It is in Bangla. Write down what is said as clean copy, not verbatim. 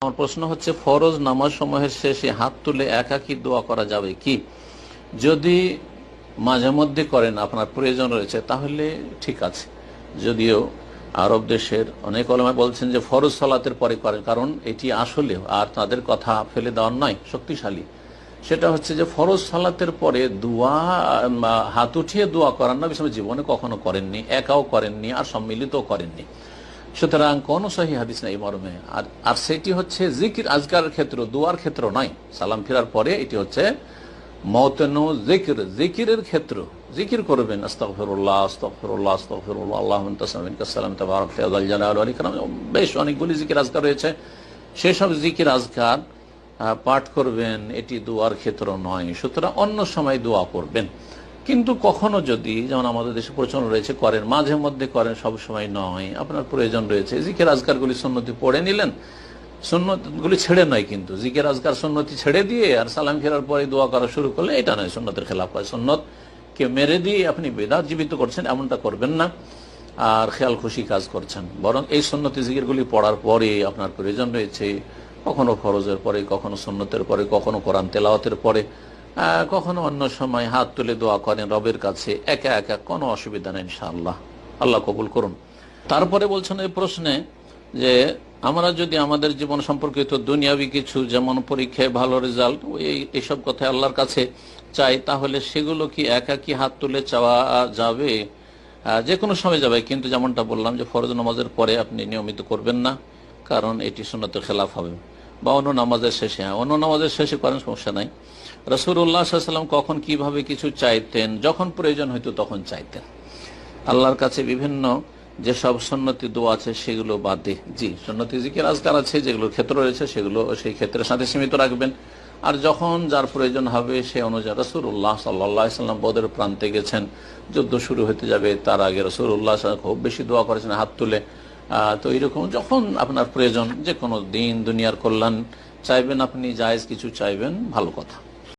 আমার প্রশ্ন হচ্ছে, ফরজ নামাজ সমূহের শেষে হাত তুলে একাকী দোয়া করা যাবে কি? যদি মাঝে মধ্যে করেন, আপনার প্রয়োজন রয়েছে, তাহলে ঠিক আছে। যদিও আরব দেশের অনেক ওলামা বলছেন যে ফরজ সালাতের পরে করেন, কারণ এটি আসলে আর তাদের কথা ফেলে দেওয়ার নয়, শক্তিশালী। সেটা হচ্ছে যে ফরজ সালাতের পরে দোয়া, হাত উঠিয়ে দোয়া করার নবী সাল্লাল্লাহু আলাইহি ওয়াসাল্লাম জীবনে কখনো করেননি, একাও করেননি, আর সম্মিলিতও করেননি। সুতরাং কোন সহিহ হাদিস নাই মর্মে। আর সেটি হচ্ছে জিকির আজকারের ক্ষেত্র, দুয়ার ক্ষেত্র নয়। সালাম ফেরার পরে এটি হচ্ছে মওতানু জিকির, জিকিরের ক্ষেত্র। জিকির করবেন, আস্তাগফিরুল্লাহ আস্তাগফিরুল্লাহ আস্তাগফিরুল্লাহ, আল্লাহুম্মা আনতা সামিউকা সালাম তাবারাকতা ওয়া জালালু ওয়াল ইকরাম। বেশ অনেকগুলি জিকির আজকার রয়েছে, সেসব জিকির আজকার পাঠ করবেন, এটি দুয়ার ক্ষেত্র নয়। সুতরাং অন্য সময় দোয়া করবেন। কিন্তু কখনো যদি, যেমন আমাদের দেশে প্রচলন রয়েছে, করেন, মাঝে মধ্যে করেন, সব সময় নয়, আপনার প্রয়োজন রয়েছে, জিকির আজকারগুলি সুন্নতি পড়ে নিলেন, সুন্নতগুলি ছেড়ে নয়, কিন্তু জিকির আজকার সুন্নতি ছেড়ে দিয়ে আর সালাম ফেরার পরে দোয়া করা শুরু করলে এটা নয়, সুন্নতের খেলাফ হয়। সুন্নতকে মেরে দিয়ে আপনি বেদাত জীবিত করছেন, এমনটা করবেন না, আর খেয়াল খুশি কাজ করছেন। বরং এই সুন্নতি জিকিরগুলি পড়ার পরে আপনার প্রয়োজন রয়েছে, কখনো ফরজের পরে, কখনো সুন্নতের পরে, কখনো কোরআন তেলাওয়াতের পরে, কখনো অন্য সময় হাত তুলে দোয়া করেন রবের কাছে একা একা, কোনো অসুবিধা নেই ইনশাআল্লাহ। আল্লাহ কবুল করুন। তারপরে বলছেন এই প্রশ্নে যে আমরা যদি আমাদের জীবন সম্পর্কিত দুনিয়াবি কিছু, যেমন পরীক্ষায় ভালো রেজাল্ট, এইসব কথা আল্লাহর কাছে চাই, তাহলে সেগুলো কি একাকী হাত তুলে চাওয়া যাবে? যে কোনো সময় যাবে, কিন্তু যেমনটা বললাম যে ফরজ নামাজের পরে আপনি নিয়মিত করবেন না, কারণ এটি সুন্নতের খেলাফ হবে। বা অন্য নামাজের শেষে, অন্য নামাজের শেষে করেন, সমস্যা নাই। রাসূলুল্লাহ সাল্লাল্লাহু আলাইহি ওয়াসাল্লাম কখন কিভাবে কিছু চাইতেন? যখন প্রয়োজন হইতো তখন চাইতেন। আল্লাহর কাছে বিভিন্ন যেসব সুন্নতি দোয়া আছে সেগুলো বাদে, জি, সুন্নতি জিকির আজকার আছে যেগুলোর ক্ষেত্র রয়েছে, সেগুলো সেই ক্ষেত্রের সাথে সীমিত রাখবেন। আর যখন যার প্রয়োজন হবে সে অনুযায়ী, রাসূলুল্লাহ সাল্লাল্লাহু আলাইহি ওয়াসাল্লাম বদরের প্রান্তে গেছেন, যুদ্ধ শুরু হতে যাবে, তার আগে রাসূলুল্লাহ সাল্লাল্লাহু আলাইহি ওয়াসাল্লাম খুব বেশি দোয়া করেছেন হাত তুলে। তো এইরকম যখন আপনার প্রয়োজন, যে কোনো দিন দুনিয়ার কল্যাণ চাইবেন, আপনি জায়েজ কিছু চাইবেন, ভালো কথা।